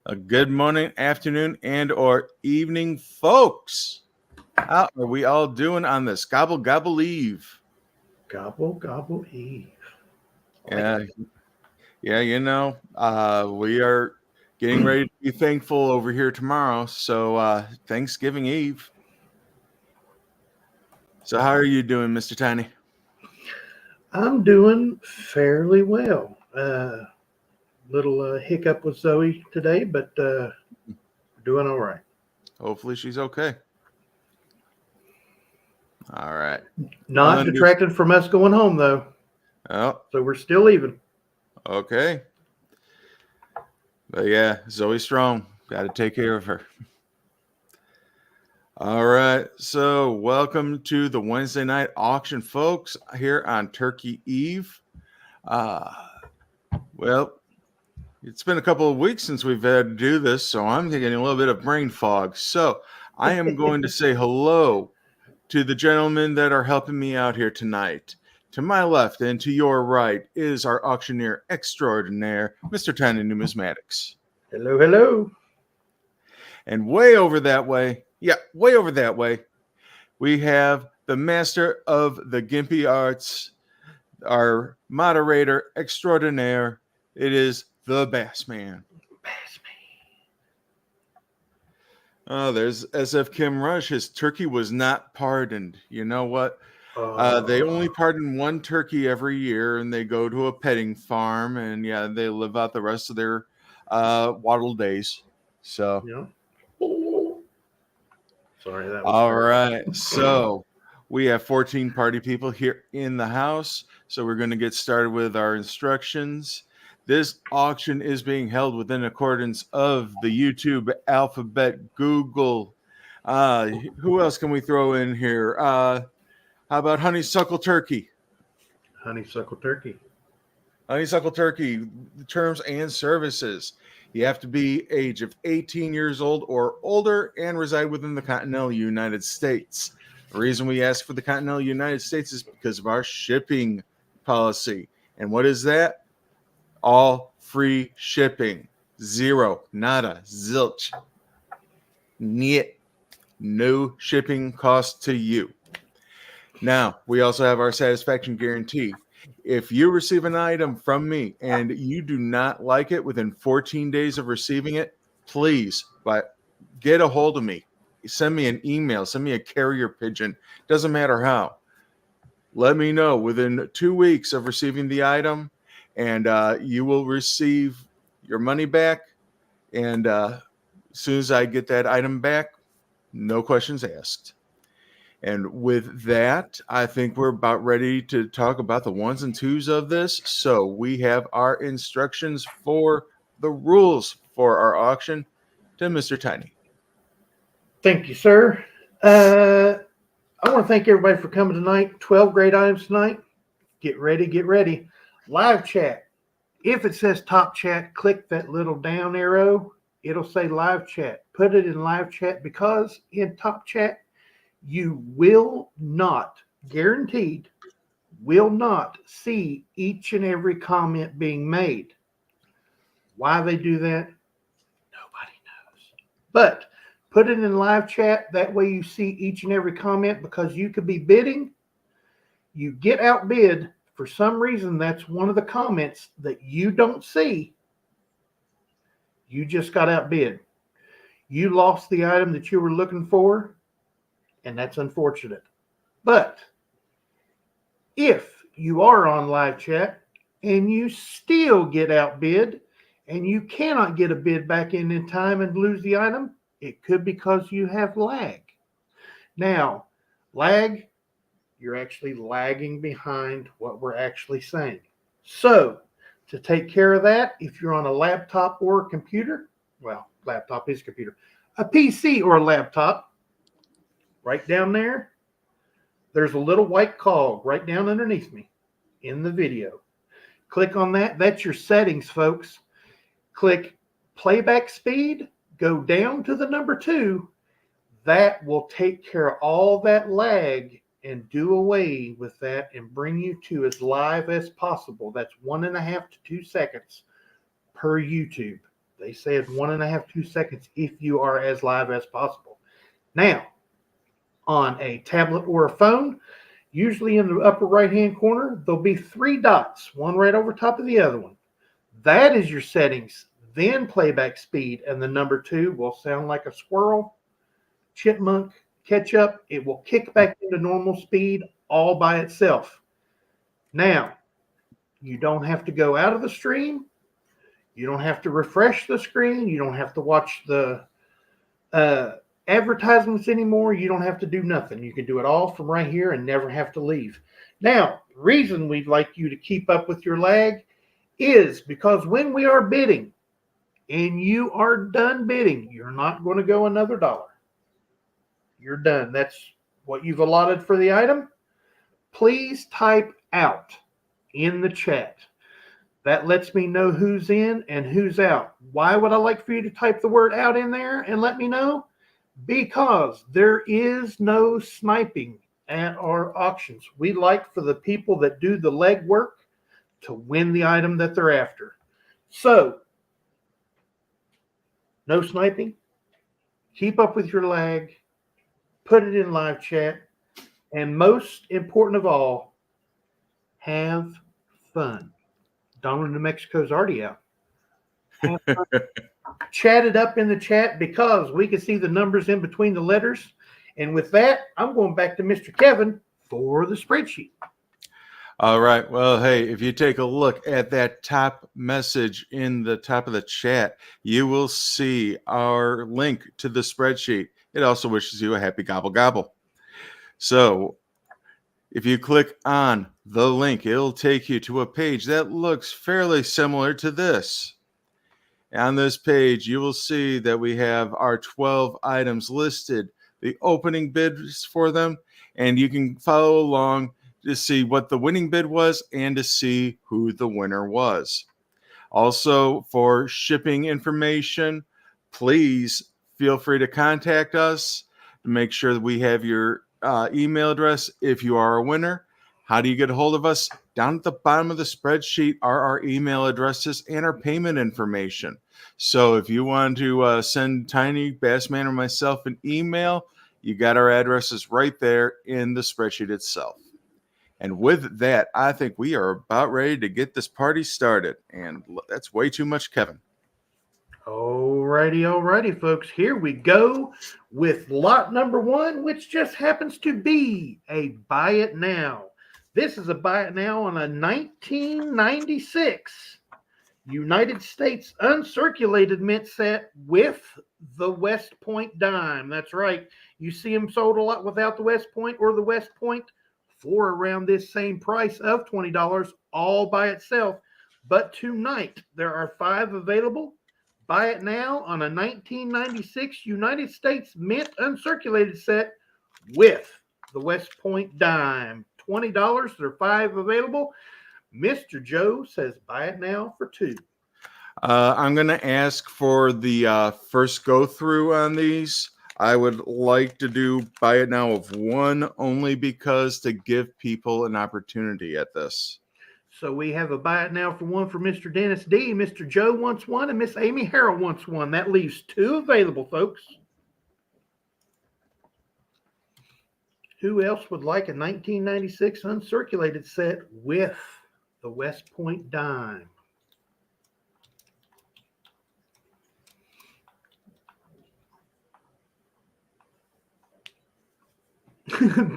A good morning, afternoon, and or evening, folks. How are we all doing on this Gobble Gobble Eve? Gobble, gobble, Eve. Yeah, we are getting ready to be thankful over here tomorrow. So Thanksgiving Eve. So how are you doing, Mr. Tiny? I'm doing fairly well. Little hiccup with Zoe today, but doing all right. Hopefully she's okay. All right. Not detracted from us going home, though. Oh, So we're still even. okay. But yeah, Zoe Strong. Got to take care of her. All right. So welcome to the Wednesday night auction, folks, here on Turkey Eve. Well, it's been a couple of weeks since we've had to do this, so I'm getting a little bit of brain fog. So I am going to say hello to the gentlemen that are helping me out here tonight. To my left and to your right is our auctioneer extraordinaire, Mr. Tiny Numismatics. Hello, hello. And way over that way, we have the master of the Gimpy arts, our moderator extraordinaire. It is the Bass Man. Oh, there's SF Kim Rush. His turkey was not pardoned. You know what? They only pardon one turkey every year, and they go to a petting farm, and they live out the rest of their waddle days. So, sorry, that was all right. So we have 14 party people here in the house. So we're going to get started with our instructions. This auction is being held within accordance of the YouTube alphabet Google. Who else can we throw in here? How about honeysuckle turkey? Honeysuckle turkey. Honeysuckle turkey, terms and services. You have to be age of 18 years old or older and reside within the continental United States. The reason we ask for the continental United States is because of our shipping policy. And what is that? All free shipping. Zero, nada, zilch. Niet. No shipping cost to you. Now, we also have our satisfaction guarantee. If you receive an item from me and you do not like it within 14 days of receiving it, please get a hold of me. Send me an email. Send me a carrier pigeon. Doesn't matter how. Let me know within 2 weeks of receiving the item, and you will receive your money back. And as soon as I get that item back, no questions asked. And with that, I think we're about ready to talk about the ones and twos of this. So we have our instructions for the rules for our auction to Mr. Tiny. Thank you, sir. I want to thank everybody for coming tonight. 12 great items tonight. Get ready, get ready. Live chat. If it says top chat, click that little down arrow. It'll say live chat. Put it in live chat because in top chat, you will not, guaranteed, will not see each and every comment being made. Why they do that, nobody knows. But put it in live chat. That way you see each and every comment because you could be bidding. You get outbid. For some reason, that's one of the comments that you don't see. You just got outbid. You lost the item that you were looking for. And that's unfortunate. But if you are on live chat and you still get outbid and you cannot get a bid back in time and lose the item, it could be because you have lag. Now, lag, you're actually lagging behind what we're actually saying. So, to take care of that, if you're on a laptop or a computer, well, laptop is computer, a PC or a laptop, right down there, there's a little white cog right down underneath me in the video. Click on that. That's your settings, folks. Click playback speed. Go down to the number 2. That will take care of all that lag and do away with that and bring you to as live as possible. That's 1.5 to 2 seconds per YouTube. They said 1.5, 2 seconds if you are as live as possible. Now, on a tablet or a phone, usually in the upper right-hand corner, there'll be 3 dots, one right over top of the other one. That is your settings. Then playback speed, and the number 2 will sound like a squirrel, chipmunk, ketchup. It will kick back into normal speed all by itself. Now, you don't have to go out of the stream. You don't have to refresh the screen. You don't have to watch the advertisements anymore. You don't have to do nothing. You can do it all from right here and never have to leave. Now, the reason we'd like you to keep up with your lag is because when we are bidding and you are done bidding, you're not going to go another $1. You're done. That's what you've allotted for the item. Please type out in the chat. That lets me know who's in and who's out. Why would I like for you to type the word out in there and let me know? Because there is no sniping at our auctions. We like for the people that do the legwork to win the item that they're after. So, no sniping. Keep up with your lag. Put it in live chat. And most important of all, have fun. Donald, New Mexico's already out. Chat it up in the chat because we can see the numbers in between the letters. And with that, I'm going back to Mr. Kevin for the spreadsheet. All right. Well, hey, if you take a look at that top message in the top of the chat, you will see our link to the spreadsheet. It also wishes you a happy gobble gobble. So if you click on the link, it'll take you to a page that looks fairly similar to this. On this page, you will see that we have our 12 items listed, the opening bids for them, and you can follow along to see what the winning bid was and to see who the winner was. Also, for shipping information, please feel free to contact us to make sure that we have your email address if you are a winner. How do you get a hold of us? Down at the bottom of the spreadsheet are our email addresses and our payment information. So if you want to send Tiny, Bassman, or myself an email, you got our addresses right there in the spreadsheet itself. And with that, I think we are about ready to get this party started. And that's way too much, Kevin. Alrighty, folks. Here we go with lot number 1, which just happens to be a buy it now. This is a buy it now on a 1996 United States uncirculated mint set with the West Point dime. That's right. You see them sold a lot without the West Point or the West Point for around this same price of $20 all by itself. But tonight, there are 5 available. Buy it now on a 1996 United States mint uncirculated set with the West Point dime. $20. There are 5 available. Mr. Joe says buy it now for 2. I'm going to ask for the first go through on these. I would like to do buy it now of 1 only because to give people an opportunity at this. So we have a buy it now for 1 for Mr. Dennis D. Mr. Joe wants 1 and Miss Amy Harrell wants 1. That leaves 2 available, folks. Who else would like a 1996 uncirculated set with the West Point dime?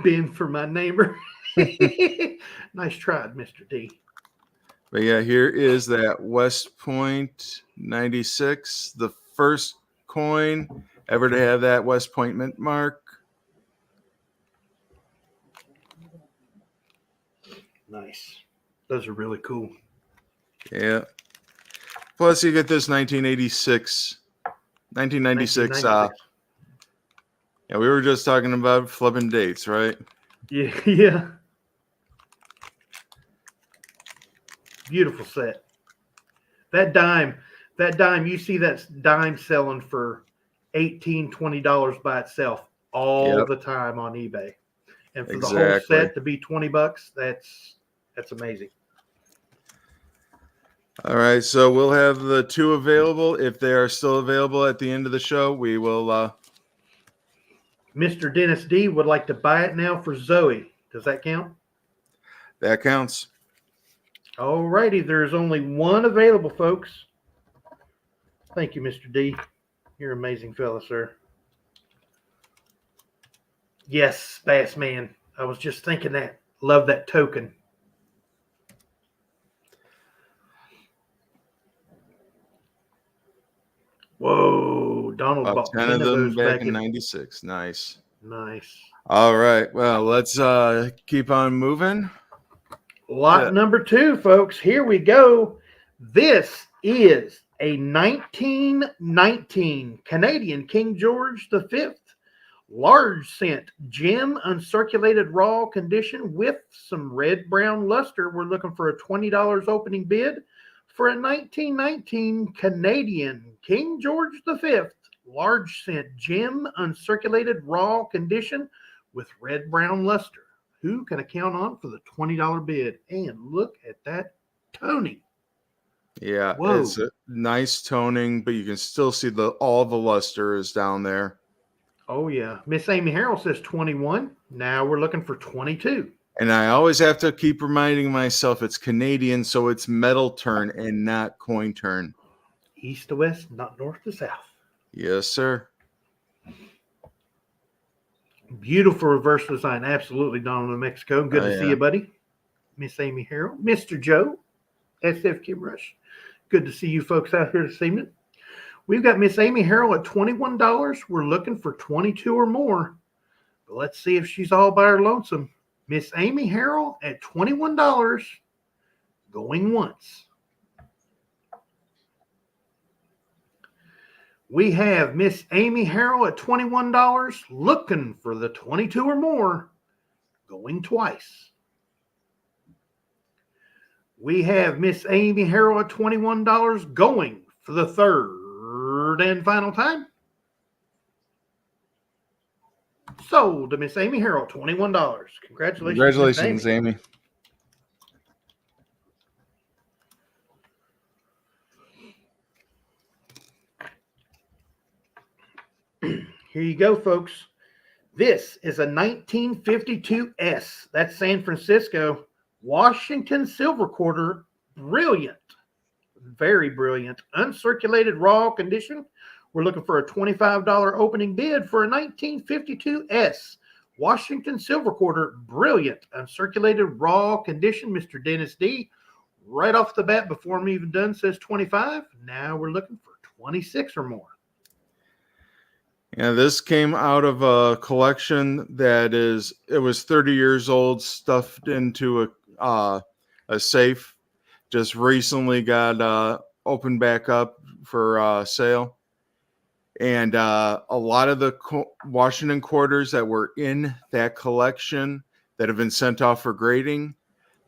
Ben for my neighbor. Nice try, Mr. D. But yeah, here is that West Point 96, the first coin ever to have that West Point mint mark. Nice. Those are really cool. Yeah. Plus you get this 1996. Yeah, we were just talking about flipping dates, right? Yeah. Beautiful set. That dime, you see that dime selling for $18, $20 by itself all the time on eBay. And for the whole set to be $20, that's amazing. All right, so we'll have the two available. If they are still available at the end of the show, we will. Mr. Dennis D would like to buy it now for Zoe. Does that count? That counts. All righty. There's only one available, folks. Thank you, Mr. D. You're an amazing fella, sir. Yes, Bass Man. I was just thinking that. Love that token. Whoa, Donald About bought 10 10 of of them those back back in in. 96. Nice. Nice. All right. Well, let's keep on moving. Lot number 2, folks. Here we go. This is a 1919 Canadian King George V large scent gem uncirculated raw condition with some red brown luster. We're looking for a $20 opening bid for a 1919 Canadian King George V large scent gem uncirculated raw condition with red brown luster. Who can I count on for the $20 bid? And look at that toning. Yeah, Whoa. it's a nice toning, but you can still see all the luster is down there. Oh, yeah. Miss Amy Harrell says 21. Now we're looking for 22. And I always have to keep reminding myself it's Canadian, so it's metal turn and not coin turn. East to west, not north to south. Yes, sir. Beautiful reverse design. Absolutely, Donald, New Mexico. Good to see you, buddy. Miss Amy Harrell. Mr. Joe, SF Kim Rush. Good to see you folks out here this evening. We've got Miss Amy Harrell at $21. We're looking for 22 or more. But let's see if she's all by her lonesome. Miss Amy Harrell at $21. Going once. We have Miss Amy Harrell at $21, looking for the 22 or more, going twice. We have Miss Amy Harrell at $21, going for the third and final time. Sold to Miss Amy Harrell, $21. Congratulations, Congratulations, Amy. Here you go, folks. This is a 1952 S. That's San Francisco. Washington silver quarter. Brilliant. Very brilliant. Uncirculated raw condition. We're looking for a $25 opening bid for a 1952 S. Washington silver quarter. Brilliant. Uncirculated raw condition. Mr. Dennis D. Right off the bat, before I'm even done, says 25. Now we're looking for 26 or more. Yeah, this came out of a collection it was 30 years old, stuffed into a safe. Just recently got opened back up for sale. And a lot of the Washington quarters that were in that collection that have been sent off for grading,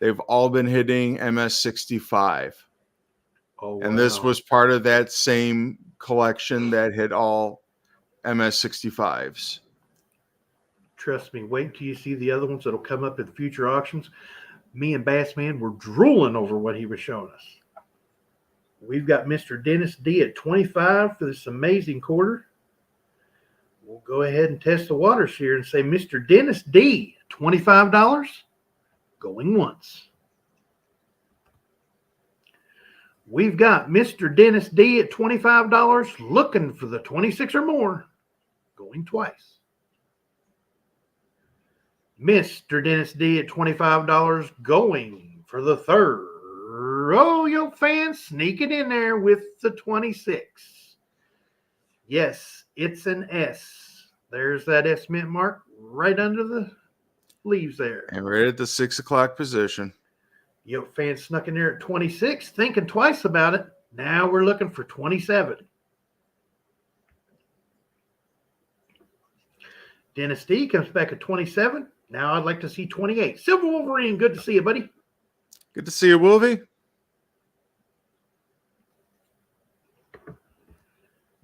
they've all been hitting MS65. Oh, wow. And this was part of that same collection that hit all MS65s. Trust me, wait until you see the other ones that'll come up in future auctions. Me and Bassman were drooling over what he was showing us. We've got Mr. Dennis D at 25 for this amazing quarter. We'll go ahead and test the waters here and say Mr. Dennis D, $25, going once. We've got Mr. Dennis D at $25, looking for the 26 or more, going twice. Mr. Dennis D at $25, going for the third. Oh, yo, fans, sneaking in there with the 26. Yes, it's an S. There's that S mint mark right under the leaves there. And right at the 6 o'clock position. Yo, fans snuck in there at 26, thinking twice about it. Now we're looking for 27. Dennis D comes back at 27. Now I'd like to see 28. Silver Wolverine, good to see you, buddy. Good to see you, Wolvie.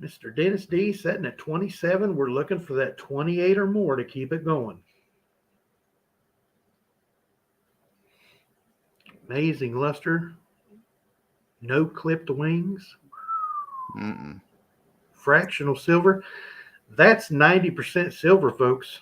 Mr. Dennis D sitting at 27. We're looking for that 28 or more to keep it going. Amazing luster. No clipped wings. Mm-mm. Fractional silver. That's 90% silver, folks.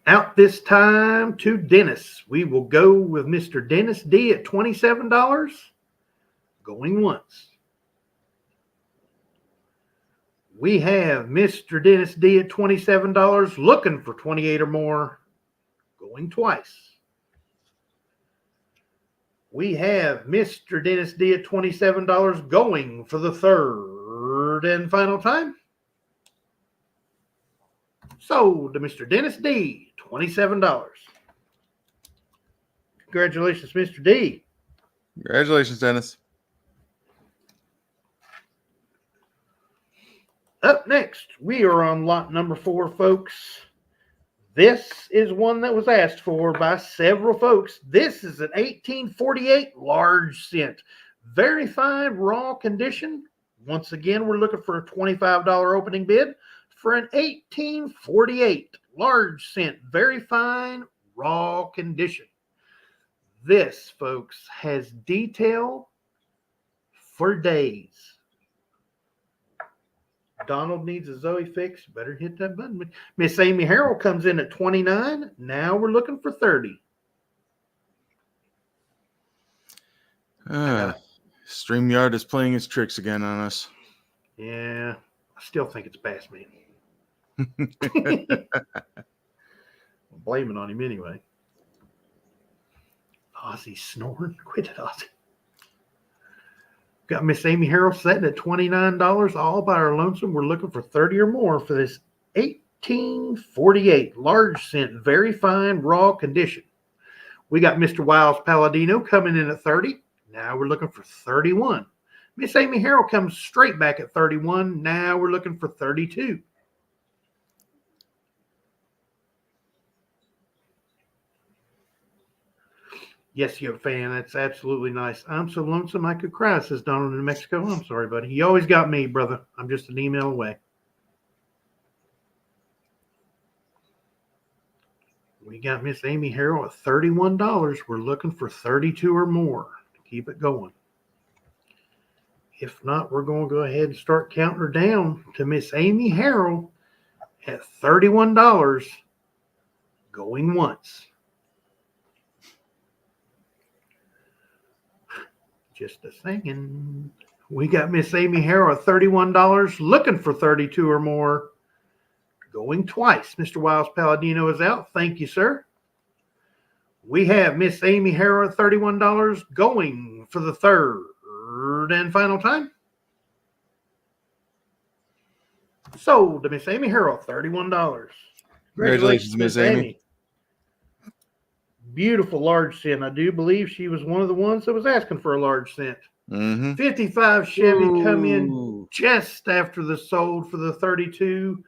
Out this time to Dennis. We will go with Mr. Dennis D at $27. Going once. We have Mr. Dennis D at $27, looking for 28 or more. Going twice. We have Mr. Dennis D at $27, going for the third and final time. Sold to Mr. Dennis D, $27. Congratulations, Mr. D. Congratulations, Dennis. Up next, we are on lot number 4, folks. This is one that was asked for by several folks. This is an 1848 large cent. Very fine raw condition. Once again, we're looking for a $25 opening bid for an 1848 large cent. Very fine raw condition. This, folks, has detail for days. Donald needs a Zoe fix. Better hit that button. Miss Amy Harrell comes in at 29. Now we're looking for 30. StreamYard is playing its tricks again on us. Yeah, I still think it's past me. I'm blaming on him anyway. Ozzy snoring. Quit it, Ozzy. Got Miss Amy Harrell setting at $29 all by our lonesome. We're looking for 30 or more for this 1848 large cent, very fine raw condition. We got Mr. Wiles Palladino coming in at 30. Now we're looking for 31. Miss Amy Harrell comes straight back at 31. Now we're looking for 32. Yes, you're a fan. That's absolutely nice. I'm so lonesome I could cry, says Donald in New Mexico. I'm sorry, buddy. You always got me, brother. I'm just an email away. We got Miss Amy Harrell at $31. We're looking for 32 or more. Keep it going. If not, we're going to go ahead and start counting her down to Miss Amy Harrell at $31. Going once. Just a second. We got Miss Amy Harrell at $31, looking for 32 or more. Going twice. Mr. Wiles Palladino is out. Thank you, sir. We have Miss Amy Harrell at $31, going for the third and final time. Sold to Miss Amy Harrell, $31. Congratulations, Miss Amy. Beautiful large cent. I do believe she was one of the ones that was asking for a large cent. Mm-hmm. 55 Chevy come in just after the sold for the 32.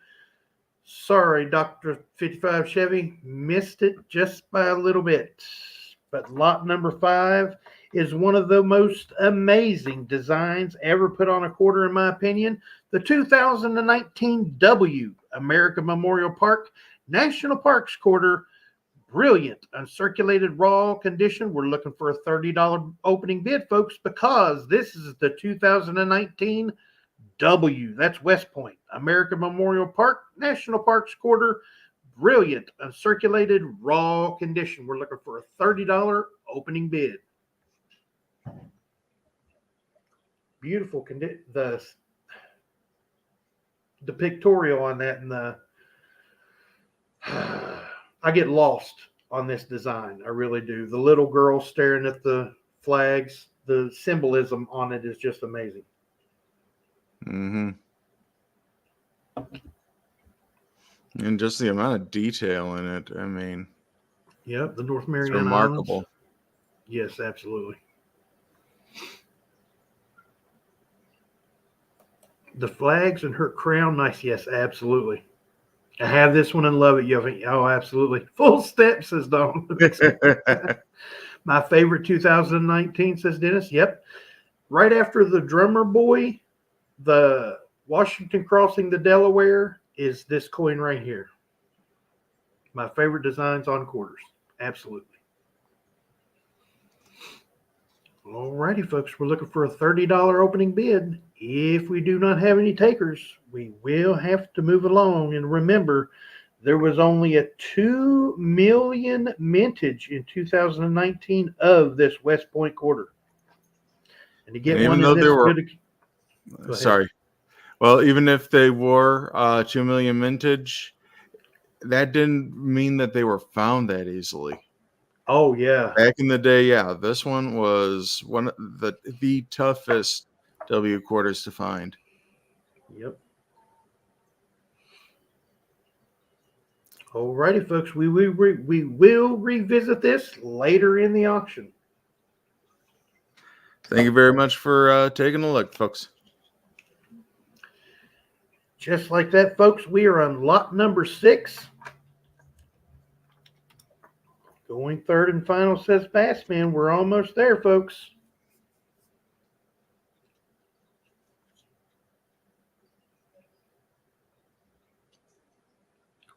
Sorry, Dr. 55 Chevy. Missed it just by a little bit. But lot number 5 is one of the most amazing designs ever put on a quarter, in my opinion. The 2019 W American Memorial Park National Parks Quarter. Brilliant uncirculated raw condition. We're looking for a $30 opening bid, folks, because this is the 2019 W. That's West Point American Memorial Park National Parks Quarter. Brilliant uncirculated raw condition. We're looking for a $30 opening bid. Beautiful condition. The pictorial on that and the I get lost on this design. I really do. The little girl staring at the flags, the symbolism on it is just amazing. Mm-hmm. And just the amount of detail in it. I mean, yep, the North Mariana it's remarkable. Islands. Yes, absolutely. The flags and her crown, nice. Yes, absolutely. I have this one and love it. Oh, absolutely. Full step, says Don. My favorite 2019, says Dennis. Yep. Right after the Drummer Boy, the Washington crossing the Delaware is this coin right here. My favorite designs on quarters. Absolutely. Alrighty, folks. We're looking for a $30 opening bid. If we do not have any takers, we will have to move along. And remember, there was only a 2 million mintage in 2019 of this West Point quarter. And to get And even one though in they this were, good, go ahead. sorry. Well, even if they were 2 million mintage, that didn't mean that they were found that easily. Oh yeah. Back in the day, yeah, this one was one of the toughest W quarters to find. Yep. Alrighty, folks. We will revisit this later in the auction. Thank you very much for taking a look, folks. Just like that, folks, we are on lot number 6. Going third and final, says Bassman. We're almost there, folks.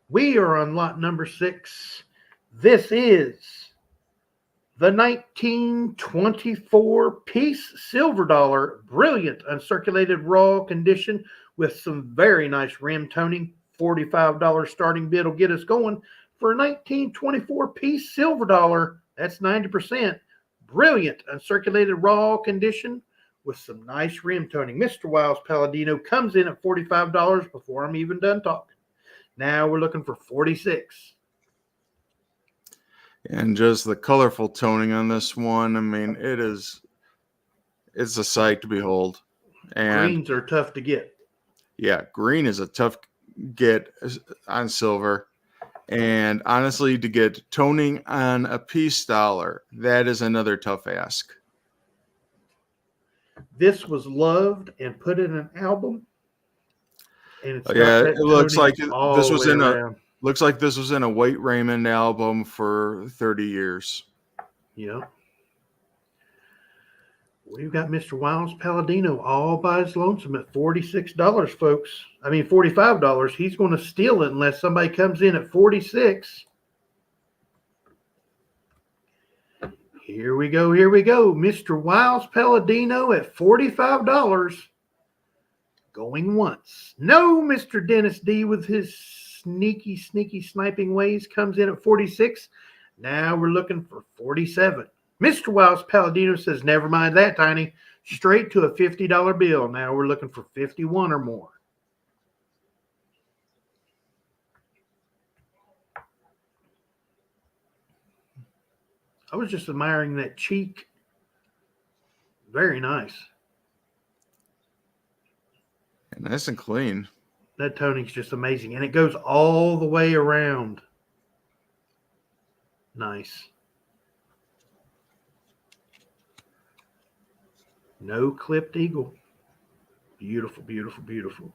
We are on lot number 6. This is the 1924 piece silver dollar, brilliant uncirculated raw condition with some very nice rim toning. $45 starting bid will get us going for a 1924 piece silver dollar. That's 90%. Brilliant uncirculated raw condition with some nice rim toning. Mr. Wiles Palladino comes in at $45 before I'm even done talking. Now we're looking for 46. And just the colorful toning on this one, I mean, it's a sight to behold. And Greens are tough to get. yeah, green is a tough get on silver. And honestly, to get toning on a piece dollar, that is another tough ask. This was loved and put in an album. And it's Yeah, it looks like this was in around. Looks like this was in a White Raymond album for 30 years. Yeah. We've got Mr. Wiles Palladino all by his lonesome at $46, folks. I mean, $45. He's going to steal it unless somebody comes in at 46. Here we go. Here we go. Mr. Wiles Palladino at $45. Going once. No, Mr. Dennis D with his sneaky sniping ways comes in at 46. Now we're looking for 47. Mr. Wiles Palladino says, never mind that, Tiny. Straight to a $50 bill. Now we're looking for 51 or more. I was just admiring that cheek. Very nice. Nice and clean. That toning's just amazing. And it goes all the way around. Nice. No clipped eagle. Beautiful, beautiful, beautiful.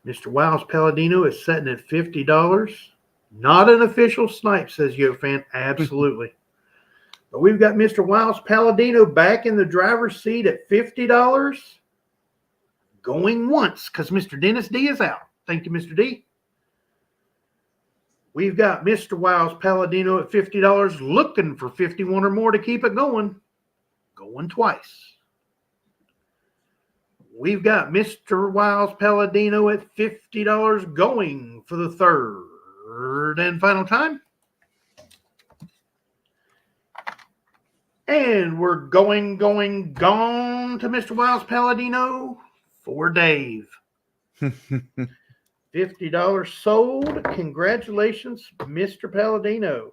Mr. Wiles Palladino is setting at $50. Not an official snipe, says Yo Fan. Absolutely. But we've got Mr. Wiles Palladino back in the driver's seat at $50. Going once because Mr. Dennis D is out. Thank you, Mr. D. We've got Mr. Wiles Palladino at $50, looking for 51 or more to keep it going. Going twice. We've got Mr. Wiles Palladino at $50, going for the third and final time. And we're gone to Mr. Wiles Palladino for Dave. $50 sold. Congratulations, Mr. Palladino.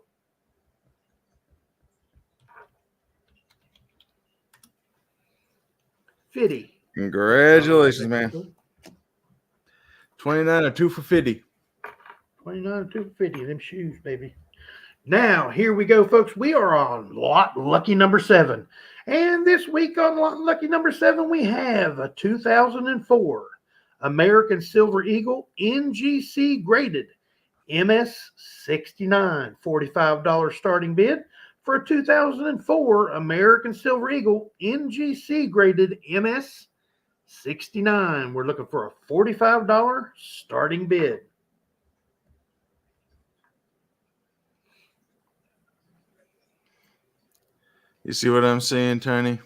$50. Congratulations, man. 29 or 2 for 50. 29 or 2 for 50. Them shoes, baby. Now, here we go, folks. We are on lot lucky number 7. And this week on lot lucky number 7, we have a 2004 American Silver Eagle NGC graded MS69. $45 starting bid for a 2004 American Silver Eagle NGC graded MS69. We're looking for a $45 starting bid. You see what I'm saying, Tiny?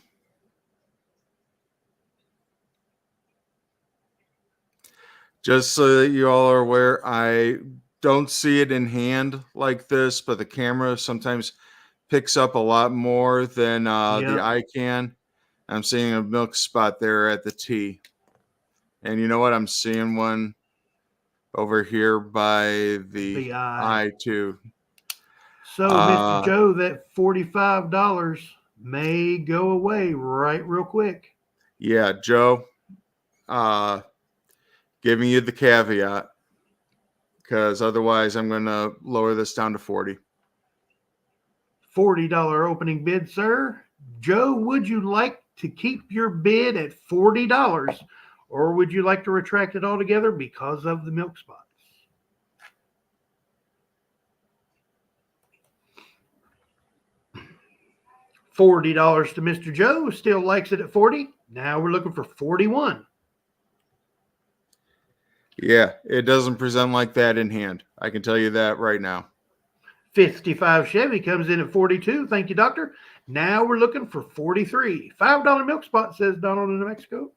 Just so that you all are aware, I don't see it in hand like this, but the camera sometimes picks up a lot more than the eye can. I'm seeing a milk spot there at the T. And you know what? I'm seeing one over here by the eye too. So, Mr. Joe, that $45 may go away right real quick. Yeah, Joe, giving you the caveat, because otherwise I'm going to lower this down to 40. $40 opening bid, sir. Joe, would you like to keep your bid at $40, or would you like to retract it altogether because of the milk spots? $40 to Mr. Joe, still likes it at 40. Now we're looking for 41. Yeah, it doesn't present like that in hand. I can tell you that right now. 55 Chevy comes in at 42. Thank you, doctor. Now we're looking for 43. $5 milk spot, says Donald in New Mexico.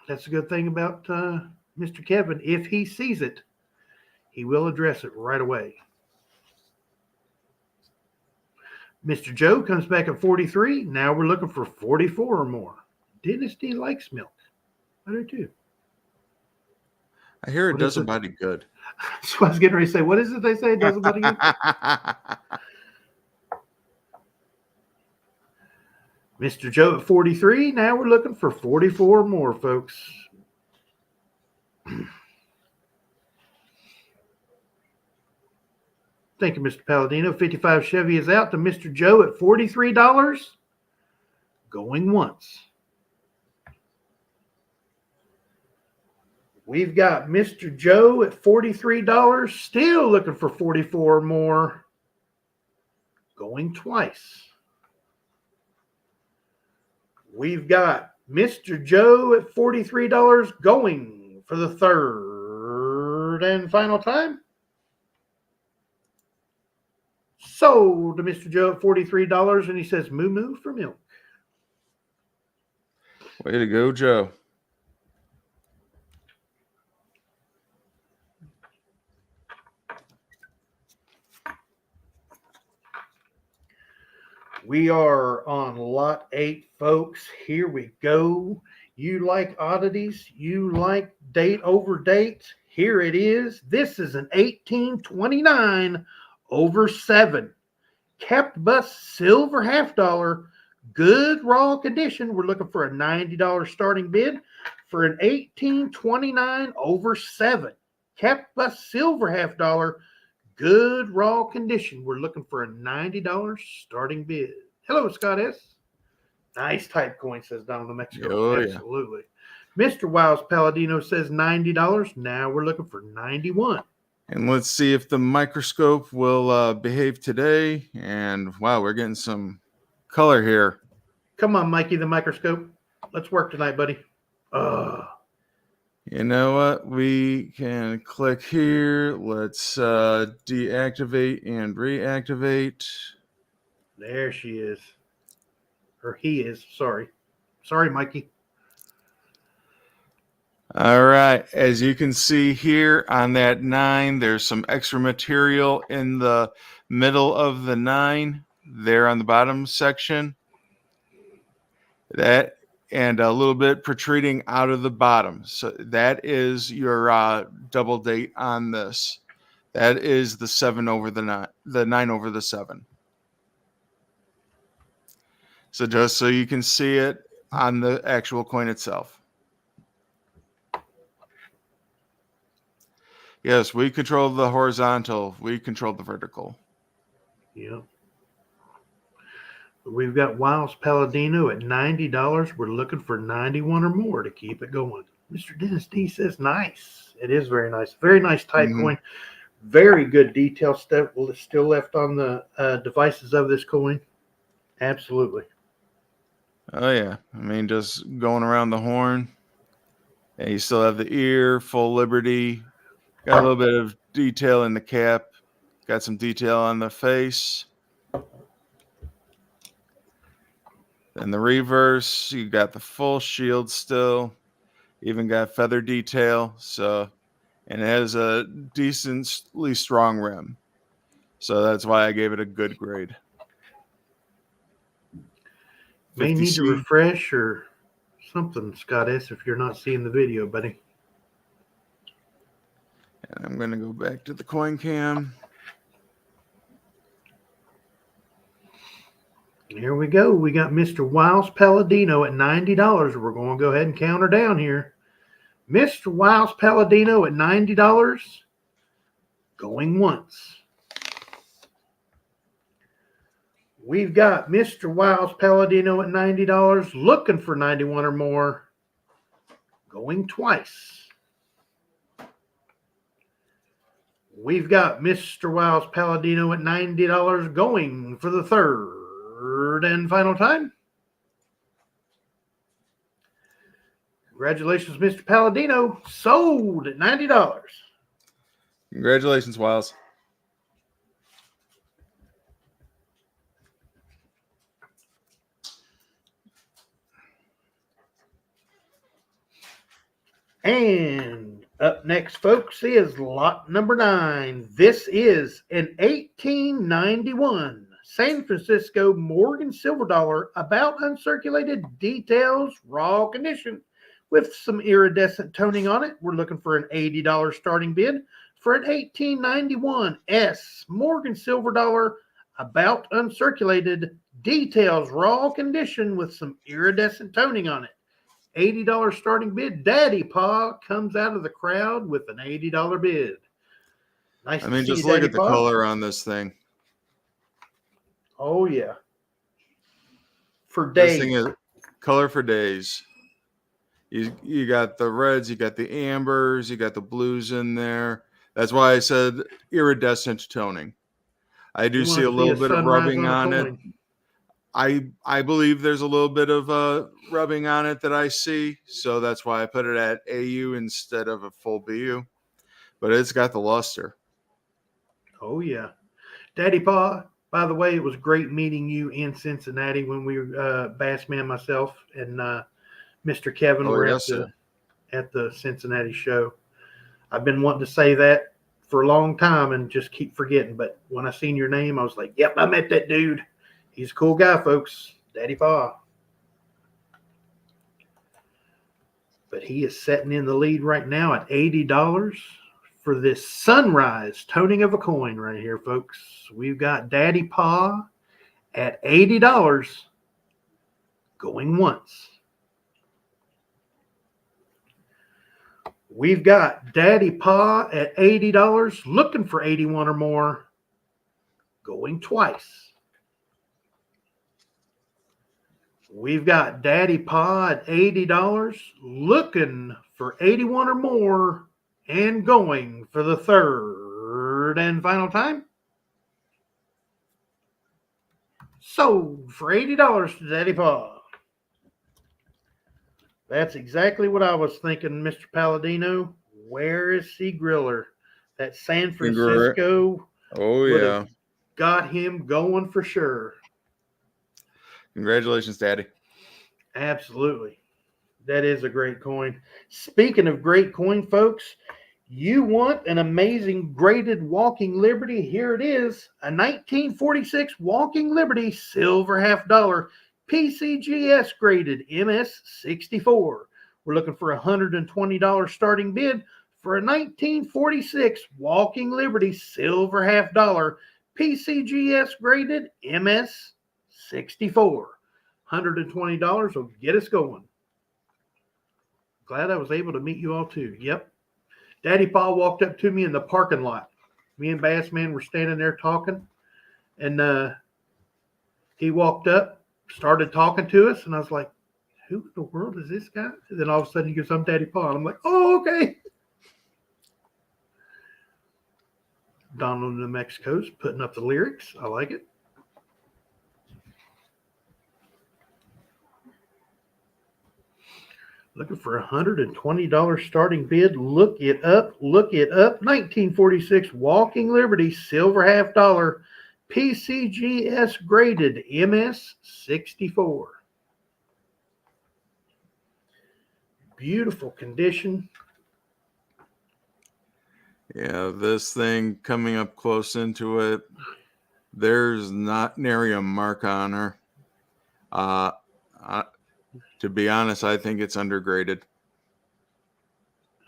That's a good thing about Mr. Kevin. If he sees it, he will address it right away. Mr. Joe comes back at 43. Now we're looking for 44 or more. Dynasty likes milk. I do too. I hear it does a body good. So I was getting ready to say, what is it they say it does a body good? Mr. Joe at 43. Now we're looking for 44 or more, folks. Thank you, Mr. Palladino. 55 Chevy is out to Mr. Joe at $43. Going once. We've got Mr. Joe at $43. Still looking for 44 or more. Going twice. We've got Mr. Joe at $43 going for the third and final time. Sold to Mr. Joe at $43, and he says, moo moo for milk. Way to go, Joe. We are on lot 8, folks. Here we go. You like oddities? You like date over date? Here it is. This is an 1829 over 7. Kept bus silver $half. Good raw condition. We're looking for a $90 starting bid for an 1829 over 7. Kept bus silver $half. Good raw condition. We're looking for a $90 starting bid. Hello, Scott S. Nice type coin, says Donald in Mexico. Oh, absolutely. Yeah. Mr. Wiles Palladino says $90. Now we're looking for 91. And let's see if the microscope will behave today. And wow, we're getting some color here. Come on, Mikey, the microscope. Let's work tonight, buddy. You know what? We can click here. Let's deactivate and reactivate. There she is. Or he is. Sorry. Sorry, Mikey. All right. As you can see here on that 9, there's some extra material in the middle of the 9 there on the bottom section. That and a little bit protruding out of the bottom. So that is your double date on this. That is the 7 over the 9, the 9 over the 7. So just so you can see it on the actual coin itself. Yes, we control the horizontal. We control the vertical. Yeah. We've got Wiles Palladino at $90. We're looking for 91 or more to keep it going. Mr. Dennis D says nice. It is very nice. Very nice type coin. Very good detail stuff still left on the devices of this coin. Absolutely. Oh, yeah. I mean, just going around the horn. And you still have the ear, full liberty. Got a little bit of detail in the cap. Got some detail on the face. Then the reverse, you got the full shield still. Even got feather detail. So, and it has a decently strong rim. So that's why I gave it a good grade. May need to 50C. refresh or something, Scott S., if you're not seeing the video, buddy. And I'm going to go back to the coin cam. Here we go. We got Mr. Wiles Palladino at $90. We're going to go ahead and count her down here. Mr. Wiles Palladino at $90. Going once. We've got Mr. Wiles Palladino at $90. Looking for 91 or more. Going twice. We've got Mr. Wiles Palladino at $90 going for the third and final time. Congratulations, Mr. Palladino. Sold at $90. Congratulations, Wiles. And up next, folks, is lot number 9. This is an 1891 San Francisco Morgan silver dollar, about uncirculated, details, raw condition, with some iridescent toning on it. We're looking for an $80 starting bid for an 1891 S Morgan silver dollar, about uncirculated, details, raw condition, with some iridescent toning on it. $80 starting bid. Daddy Pa comes out of the crowd with an $80 bid. Nice to see just you, look Daddy at the Pa. color on this thing. Oh, yeah. For This days. thing is color for days. You got the reds, you got the ambers, you got the blues in there. That's why I said iridescent toning. I do You see wanna a little bit of sunrise rubbing a on it. coin. I believe there's a little bit of rubbing on it that I see, so that's why I put it at AU instead of a full BU. But it's got the luster. Oh, yeah. Daddy Pa, by the way, it was great meeting you in Cincinnati when we were Bassman, myself, and Mr. Kevin were yes, at the Cincinnati show. I've been wanting to say that for a long time and just keep forgetting. But when I seen your name, I was like, yep, I met that dude. He's a cool guy, folks. Daddy Pa. But he is setting in the lead right now at $80 for this sunrise toning of a coin right here, folks. We've got Daddy Pa at $80 going once. We've got Daddy Pa at $80 looking for 81 or more going twice. We've got Daddy Pa at $80 looking for 81 or more and going for the third and final time. Sold for $80 to Daddy Pa. That's exactly what I was thinking, Mr. Palladino. Where is C. Griller? That San Francisco Oh, yeah. Got him going for sure. Congratulations, Daddy. Absolutely. That is a great coin. Speaking of great coin, folks, you want an amazing graded Walking Liberty. Here it is, a 1946 Walking Liberty silver half dollar PCGS graded MS64. We're looking for a $120 starting bid for a 1946 Walking Liberty silver half dollar PCGS graded MS64. $120 will get us going. Glad I was able to meet you all too. Yep. Daddy Pa walked up to me in the parking lot. Me and Bassman were standing there talking, and he walked up, started talking to us, and I was like, who in the world is this guy? And then all of a sudden he goes, I'm Daddy Pa. And I'm like, oh, okay. Donald in New Mexico's putting up the lyrics. I like it. Looking for $120 starting bid. Look it up. Look it up. 1946 Walking Liberty silver half dollar PCGS graded MS 64. Beautiful condition. Yeah, this thing coming up close into it, there's not nary a mark on her. To be honest, I think it's undergraded.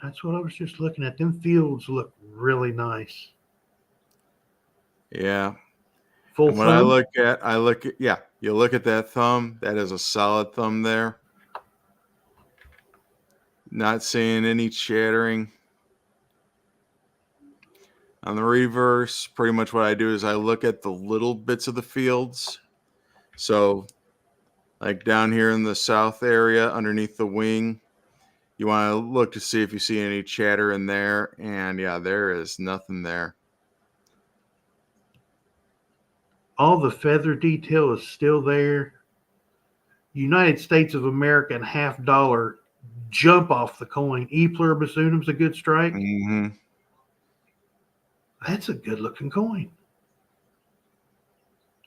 That's what I was just looking at. Them fields look really nice. Yeah. Full And when thumb. you look at that thumb, that is a solid thumb there. Not seeing any chattering. On the reverse, pretty much what I do is I look at the little bits of the fields. So, like down here in the south area underneath the wing, you want to look to see if you see any chatter in there. And yeah, there is nothing there. All the feather detail is still there. United States of America and half dollar jump off the coin. E pluribus unum's a good strike. Mm-hmm. That's a good looking coin.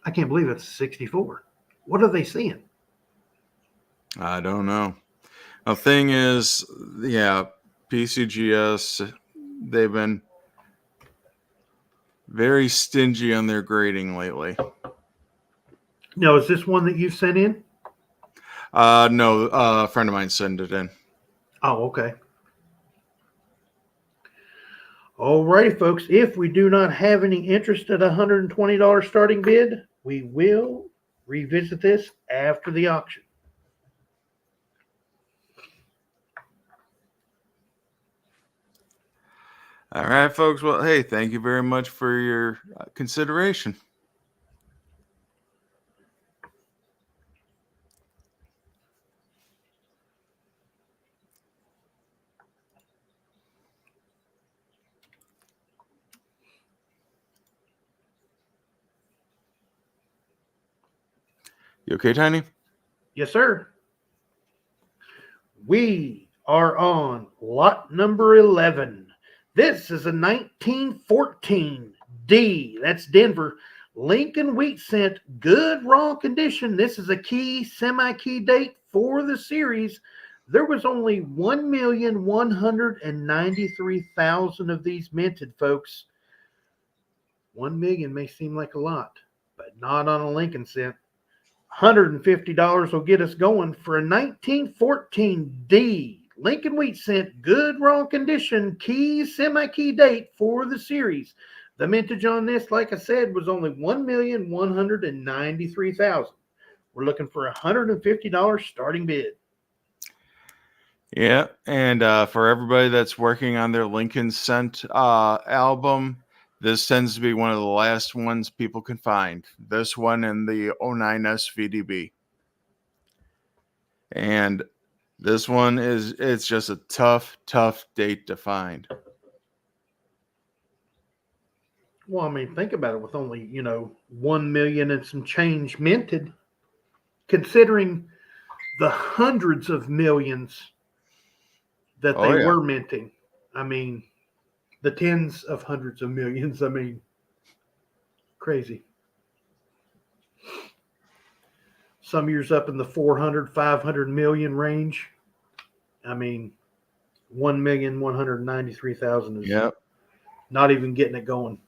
I can't believe it's 64. What are they seeing? I don't know. The thing is, yeah, PCGS, they've been very stingy on their grading lately. No, is this one that you've sent in? No, a friend of mine sent it in. Oh, okay. All righty, folks. If we do not have any interest at $120 starting bid, we will revisit this after the auction. All right, folks. Well, hey, thank you very much for your consideration. You okay, Tiny? Yes, sir. We are on lot number 11. This is a 1914 D. That's Denver. Lincoln wheat cent, good raw condition. This is a key, semi-key date for the series. There was only 1,193,000 of these minted, folks. 1 million may seem like a lot, but not on a Lincoln cent. $150 will get us going for a 1914 D. Lincoln wheat cent, good raw condition, key, semi-key date for the series. The mintage on this, like I said, was only 1,193,000. We're looking for a $150 starting bid. Yeah, and for everybody that's working on their Lincoln Cent album, this tends to be one of the last ones people can find. This one and the 09 SVDB. And this one it's just a tough date to find. Well, I mean, think about it, with only, 1 million and some change minted, considering the hundreds of millions that they were minting. I mean, the tens of hundreds of millions. I mean, crazy. Some years up in the 400, 500 million range. I mean, 1,193,000 is not even getting it going.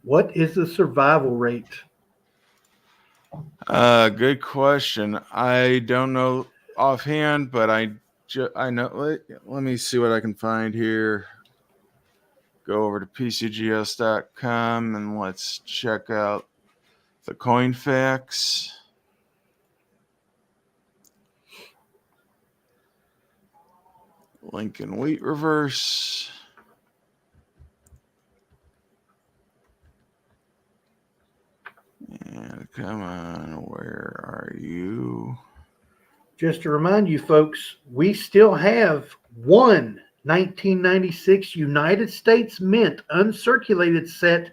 What is the survival rate? Good question. I don't know offhand, but I know. Let me see what I can find here. Go over to PCGS.com and let's check out the coin facts. Lincoln wheat reverse. And come on, where are you? Just to remind you folks, we still have one 1996 United States Mint uncirculated set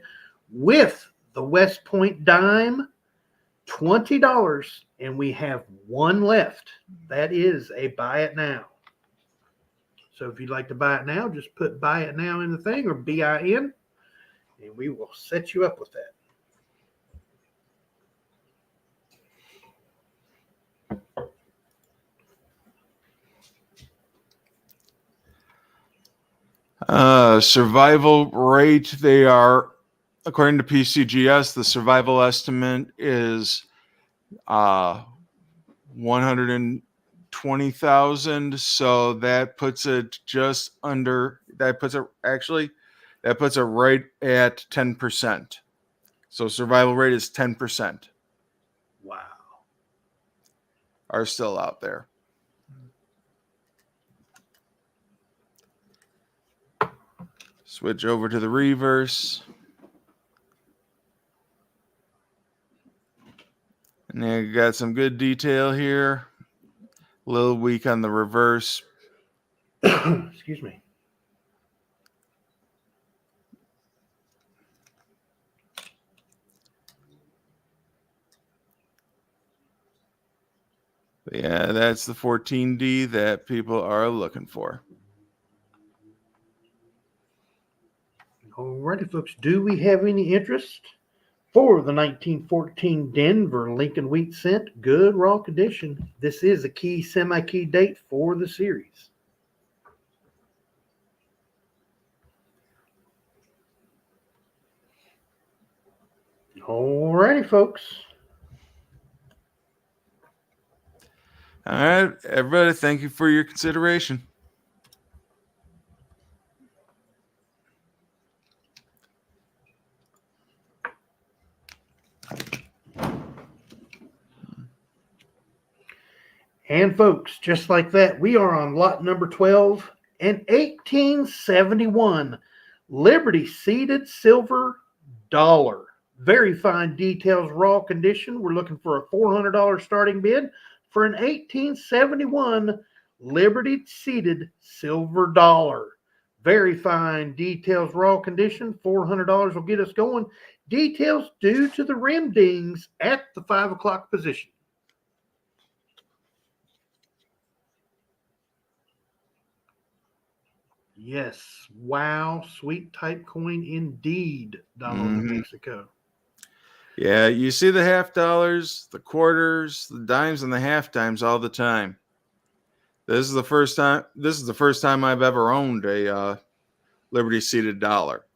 with The West Point dime, $20, and we have one left. That is a buy it now. So if you'd like to buy it now, just put buy it now in the thing, or BIN, and we will set you up with that. Survival rate, they are, according to PCGS, the survival estimate is 120,000. So that puts it just under, that puts it right at 10%. So survival rate is 10%. Wow. Are still out there. Switch over to the reverse. And you got some good detail here. A little weak on the reverse. Excuse me. But yeah, that's the 14D that people are looking for. Alrighty, folks. Do we have any interest for the 1914 Denver Lincoln Wheat Cent? Good raw condition. This is a key, semi-key date for the series. Alrighty, folks. All right, everybody, thank you for your consideration. And folks, just like that, we are on lot number 12, an 1871 Liberty seeded silver dollar. Very fine details, raw condition. We're looking for a $400 starting bid for an 1871 Liberty seeded silver dollar. Very fine details, raw condition. $400 will get us going. Details due to the rim dings at the 5 o'clock position. Yes. Wow. Sweet type coin indeed, Donald, New Mexico. Yeah, you see the half dollars, the quarters, the dimes, and the half dimes all the time. This is the first time I've ever owned a Liberty seeded dollar.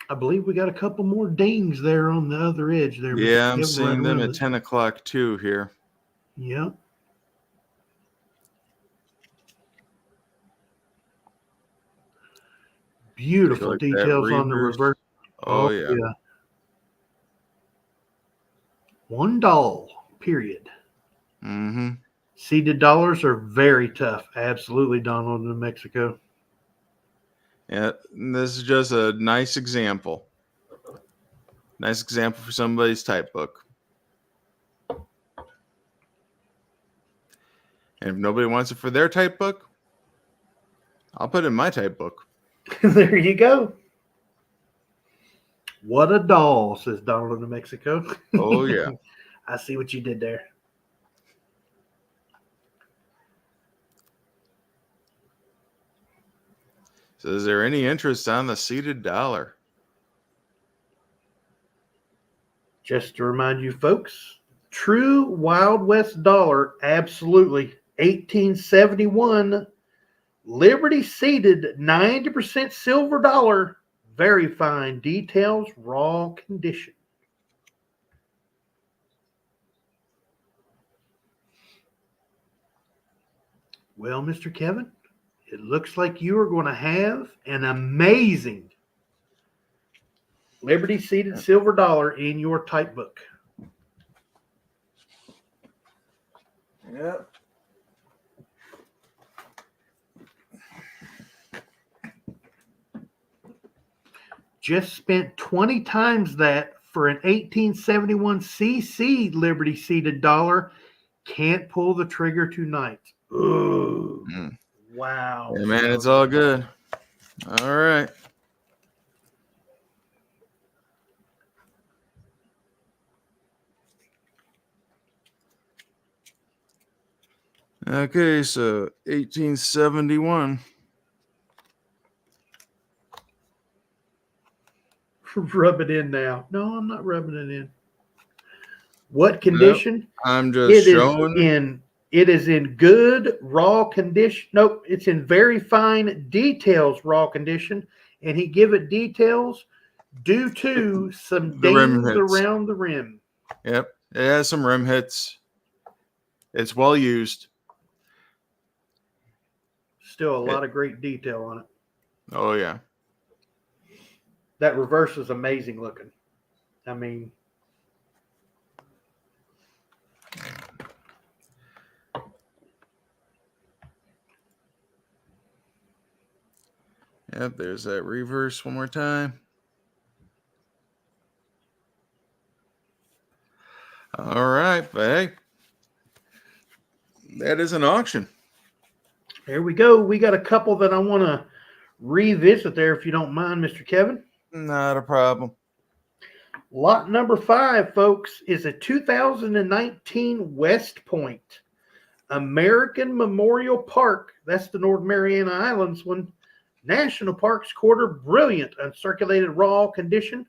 I believe we got a couple more dings there on the other edge there. Yeah, I'm seeing them at 10 o'clock too here. Yep. Beautiful like details on the reverse. Oh yeah. $1, period. Mm-hmm. Seeded dollars are very tough. Absolutely, Donald, New Mexico. Yeah, this is just a nice example. Nice example for somebody's type book. And if nobody wants it for their type book, I'll put it in my type book. There you go. What a doll, says Donald, New Mexico. Oh, yeah. I see what you did there. So is there any interest on the seeded dollar? Just to remind you folks, true Wild West dollar, absolutely. 1871 Liberty seeded 90% silver dollar. Very fine details, raw condition. Well, Mr. Kevin, it looks like you are going to have an amazing Liberty seeded silver dollar in your type book. Yep. Just spent 20 times that for an 1871 CC Liberty seeded dollar. Can't pull the trigger tonight. Ooh. Wow. Yeah, man, it's all good. All right. Okay, so 1871. Rub it in now. No, I'm not rubbing it in. What Nope. condition? I'm just It is showing. in good raw condition. Nope, it's in very fine details raw condition, and he give it details due to some The rim dings hits. around the rim. Yep. It has some rim hits. It's well used. Still a lot of great detail on it. Oh, yeah. That reverse is amazing looking. I mean, Yep, there's that reverse one more time. All right, but hey, that is an auction. there we go. We got a couple that I want to revisit there, if you don't mind, Mr. Kevin. Not a problem. Lot number 5, folks, is a 2019 West Point American Memorial Park. That's the North Mariana Islands one. National Parks Quarter, brilliant uncirculated raw condition.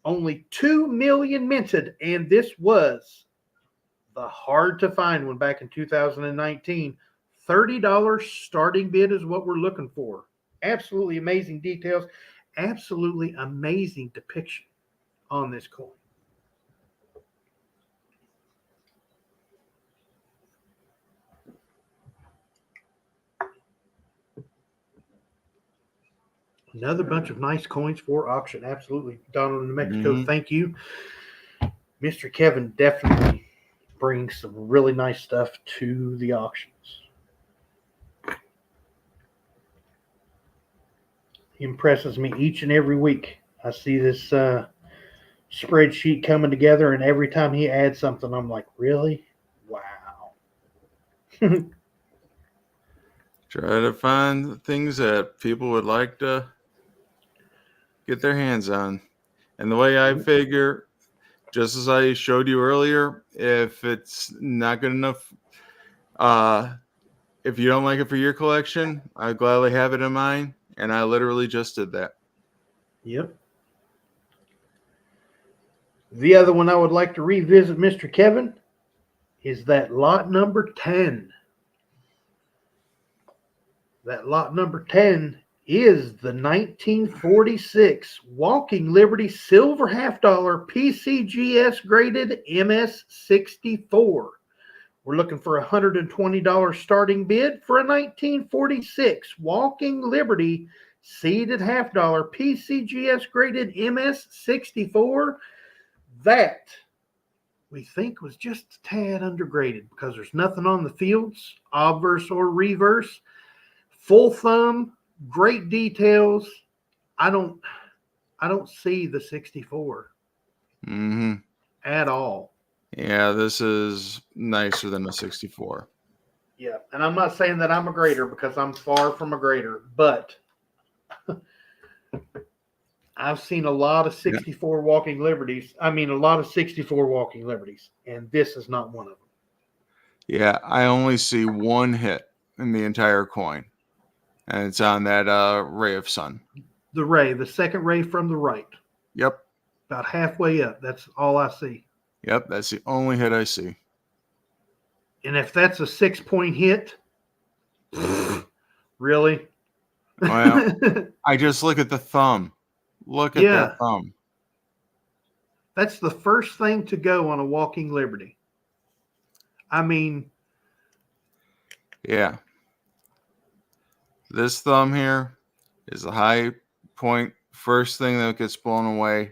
Only 2 million minted, and this was the hard to find one back in 2019. $30 starting bid is what we're looking for. Absolutely amazing details. Absolutely amazing depiction on this coin. Another bunch of nice coins for auction. Absolutely. Donald, New Mexico, Thank you. Mr. Kevin definitely brings some really nice stuff to the auctions. He impresses me each and every week. I see this spreadsheet coming together, and every time he adds something, I'm like, really? Wow. Try to find things that people would like to get their hands on. And the way I figure, just as I showed you earlier, if it's not good enough, if you don't like it for your collection, I gladly have it in mine. And I literally just did that. Yep. The other one I would like to revisit, Mr. Kevin, is that lot number 10. That lot number 10 is the 1946 Walking Liberty Silver Half Dollar PCGS graded MS64. We're looking for a $120 starting bid for a 1946 Walking Liberty seeded half dollar PCGS graded MS64. That we think was just a tad undergraded because there's nothing on the fields, obverse or reverse. Full thumb, great details. I don't see the 64 at all. Yeah, this is nicer than a 64. Yeah, and I'm not saying that I'm a grader because I'm far from a grader, but I've seen a lot of 64 Walking Liberties. I mean, a lot of 64 Walking Liberties, and this is not one of them. Yeah, I only see one hit in the entire coin, and it's on that ray of sun. The ray, the second ray from the right. Yep. About halfway up. That's all I see. Yep, that's the only hit I see. And if that's a 6-point hit, really? Well, I just look at the thumb. Look at that thumb. That's the first thing to go on a Walking Liberty. I mean, yeah. This thumb here is the high point, first thing that gets blown away.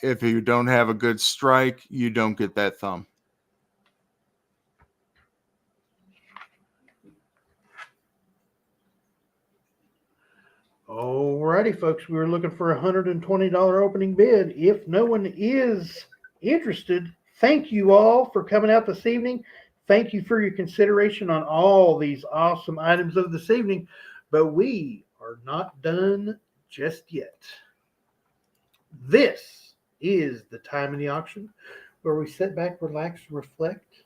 If you don't have a good strike, you don't get that thumb. Alrighty, folks. We were looking for a $120 opening bid. If no one is interested, thank you all for coming out this evening. Thank you for your consideration on all these awesome items of this evening. But we are not done just yet. This is the time in the auction where we sit back, relax, and reflect.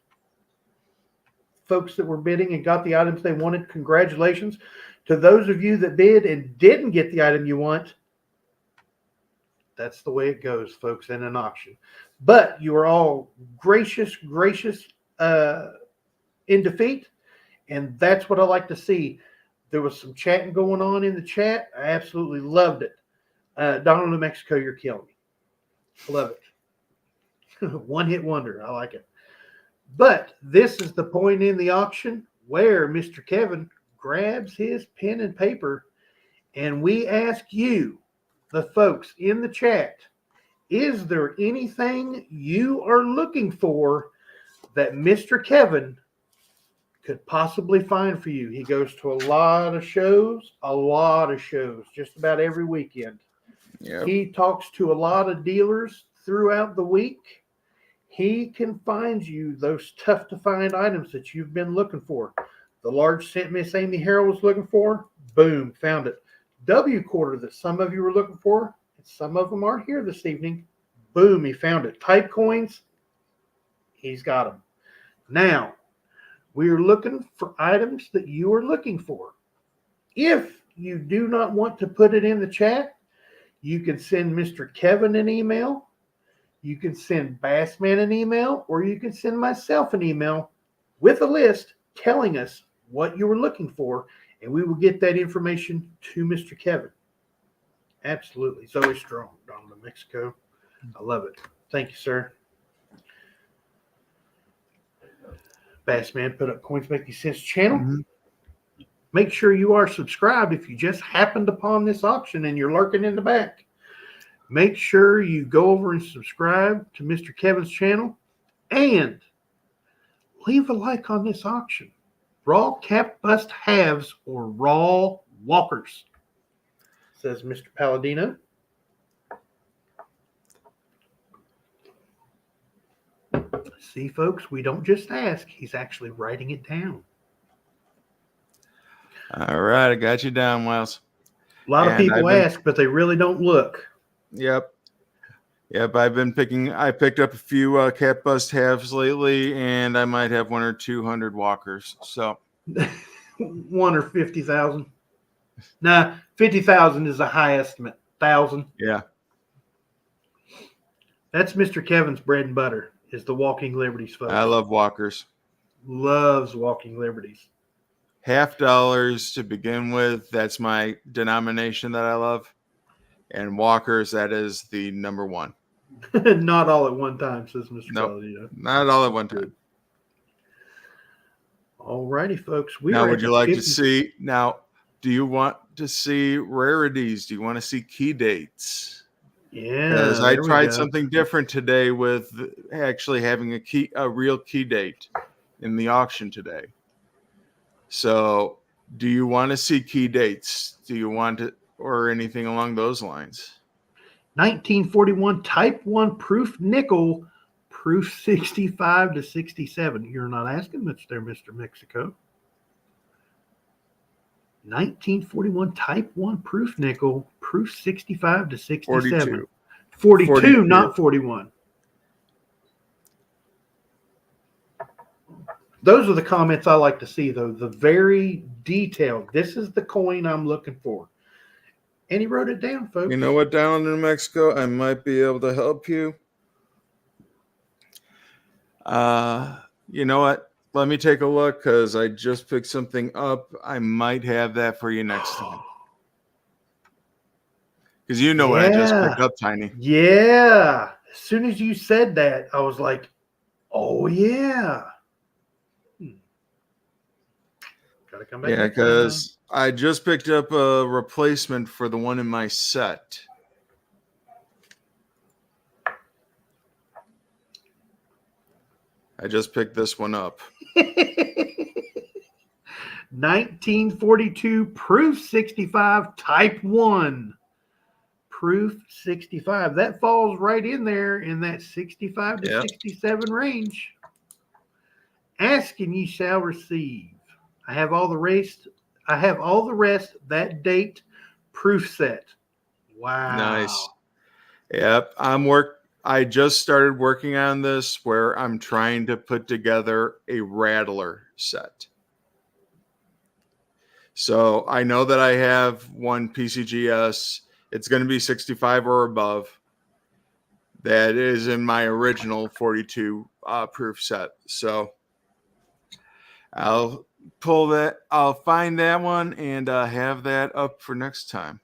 Folks that were bidding and got the items they wanted, congratulations. To those of you that bid and didn't get the item you want, that's the way it goes, folks, in an auction. But you are all gracious in defeat, and that's what I like to see. There was some chatting going on in the chat. I absolutely loved it. Donald, New Mexico, you're killing me. I love it. One-hit wonder. I like it. But this is the point in the auction where Mr. Kevin grabs his pen and paper, and we ask you, the folks in the chat, is there anything you are looking for that Mr. Kevin could possibly find for you? He goes to a lot of shows, just about every weekend. Yep. He talks to a lot of dealers throughout the week. He can find you those tough to find items that you've been looking for. The large cent Miss Amy Harrell was looking for, boom, found it. W quarter that some of you were looking for, and some of them are here this evening, boom, he found it. Type coins, he's got them. Now, we are looking for items that you are looking for. If you do not want to put it in the chat, you can send Mr. Kevin an email, you can send Bassman an email, or you can send myself an email with a list telling us what you were looking for, and we will get that information to Mr. Kevin. Absolutely. Zoe Strong, Donald, New Mexico. I love it. Thank you, sir. Bassman put up Coins Making Sense channel. Mm-hmm. Make sure you are subscribed if you just happened upon this auction and you're lurking in the back. Make sure you go over and subscribe to Mr. Kevin's channel and leave a like on this auction. Raw cap bust halves or raw walkers, says Mr. Palladino. See, folks, we don't just ask. He's actually writing it down. All right, I got you down, Miles. A lot of people ask, but they really don't look. Yep. I picked up a few cap bust halves lately, and I might have 100 or 200 walkers. So 1 or 50,000. Nah, 50,000 is a high estimate. 1,000. Yeah. That's Mr. Kevin's bread and butter, is the Walking Liberties, folks. I love walkers. Loves Walking Liberties. $50 to begin with. That's my denomination that I love. And walkers, that is the number one. Not all at one time, says Mr. Nope, not all at one time. All righty, folks. Now, would you like to see? Now, do you want to see rarities? Do you want to see key dates? Yeah. Because I tried something different today with actually having a real key date in the auction today. So, do you want to see key dates? Do you want to, or anything along those lines? 1941 Type 1 proof nickel, proof 65 to 67. You're not asking much there, Mr. Mexico. 1941 Type 1 proof nickel, proof 65 to 67. 42, not 41. Those are the comments I like to see, though. The very detailed. This is the coin I'm looking for. And he wrote it down, folks. You know what, down in New Mexico, I might be able to help you. You know what? Let me take a look because I just picked something up. I might have that for you next time. Because you know what I just picked up, Tiny. Yeah. As soon as you said that, I was like, oh, yeah. Gotta come back. Yeah, because I just picked up a replacement for the one in my set. I just picked this one up. 1942 proof 65 type 1. Proof 65. That falls right in there in that 65 to 67 range. Ask and ye shall receive. I have all the rest that date proof set. Wow. Nice. Yep. I just started working on this where I'm trying to put together a rattler set. So I know that I have one PCGS. It's going to be 65 or above. That is in my original 42 proof set. So I'll find that one and have that up for next time.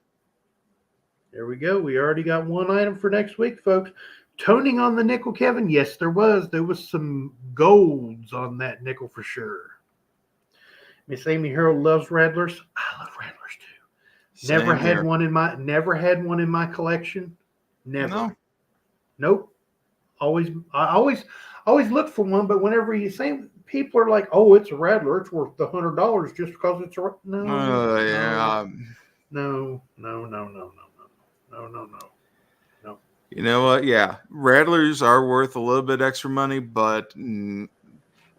There we go. We already got one item for next week, folks. Toning on the nickel, Kevin. Yes, there was. There was some golds on that nickel for sure. Miss Amy Harold loves rattlers. I love rattlers too. Never had one in my collection. Never. No. Nope. I always look for one, but whenever you say people are like, "Oh, it's a rattler, it's worth $100 just because it's a no." Yeah. No. You know what? Yeah, rattlers are worth a little bit extra money, but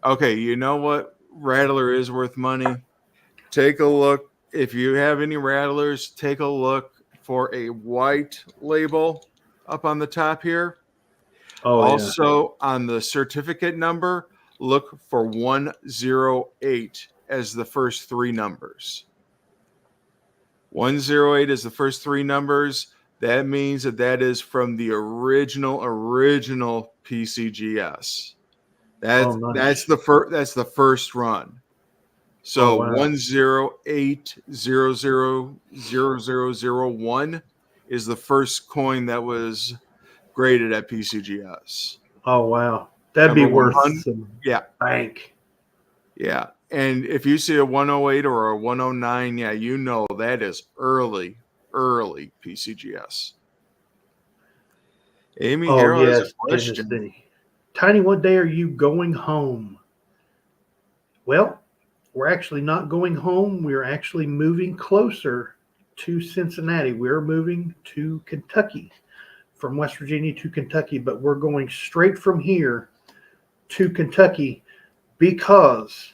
okay. You know what? Rattler is worth money. Take a look. If you have any rattlers, take a look for a white label up on the top here. Oh, also, on the certificate number, look for 108 as the first three numbers. 108 is the first three numbers. That means that is from the original PCGS. That's the first run. So 108000001 is the first coin that was graded at PCGS. Oh wow, that'd be worth some bank. Yeah, and if you see a 108 or a 109, yeah, you know that is early PCGS. Amy Harold has a question. Tiny, what day are you going home? Well, we're actually not going home. We're actually moving closer to Cincinnati. We're moving to Kentucky, from West Virginia to Kentucky, but we're going straight from here to Kentucky because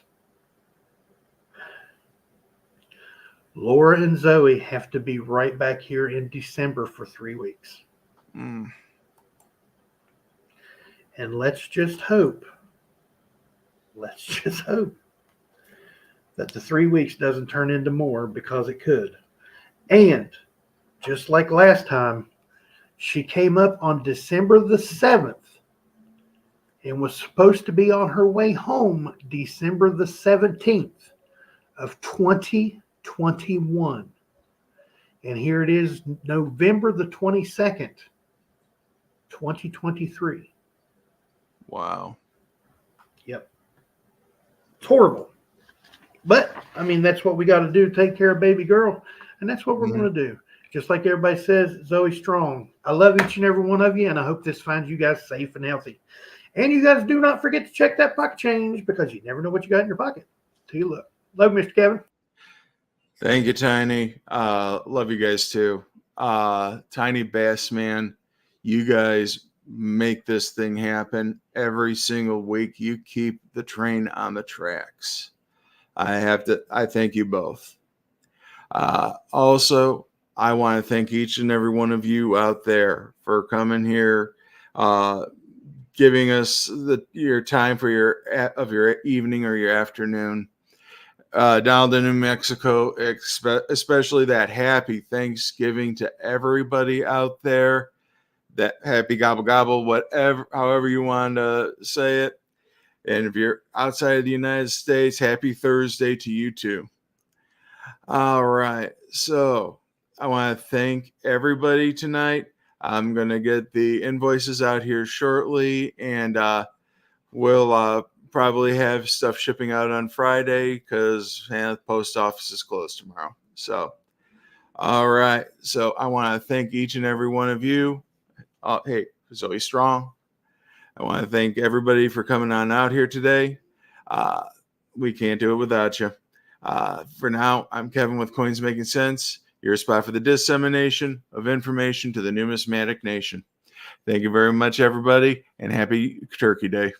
Laura and Zoe have to be right back here in December for 3 weeks. And let's just hope that the 3 weeks doesn't turn into more, because it could. And just like last time, she came up on December the 7th and was supposed to be on her way home December the 17th of 2021. And here it is, November the 22nd, 2023. Wow. Yep. It's horrible. But, I mean, that's what we got to do, take care of baby girl. And that's what we're going to do. Just like everybody says, Zoe Strong. I love each and every one of you, and I hope this finds you guys safe and healthy. And you guys do not forget to check that pocket change, because you never know what you got in your pocket till you look. Love you, Mr. Kevin. Thank you, Tiny. Love you guys too. Tiny Bass Man, you guys make this thing happen every single week. You keep the train on the tracks. I thank you both. Also, I want to thank each and every one of you out there for coming here, giving us your time for your evening or your afternoon. Down to New Mexico, especially that happy Thanksgiving to everybody out there. That happy gobble gobble, however you want to say it. And if you're outside of the United States, happy Thursday to you too. All right. So I want to thank everybody tonight. I'm going to get the invoices out here shortly, and we'll probably have stuff shipping out on Friday because the post office is closed tomorrow. So, all right. So I want to thank each and every one of you. Hey, Zoe Strong. I want to thank everybody for coming on out here today. We can't do it without you. For now, I'm Kevin with Coins Making Sense, your spot for the dissemination of information to the numismatic nation. Thank you very much, everybody, and happy Turkey Day.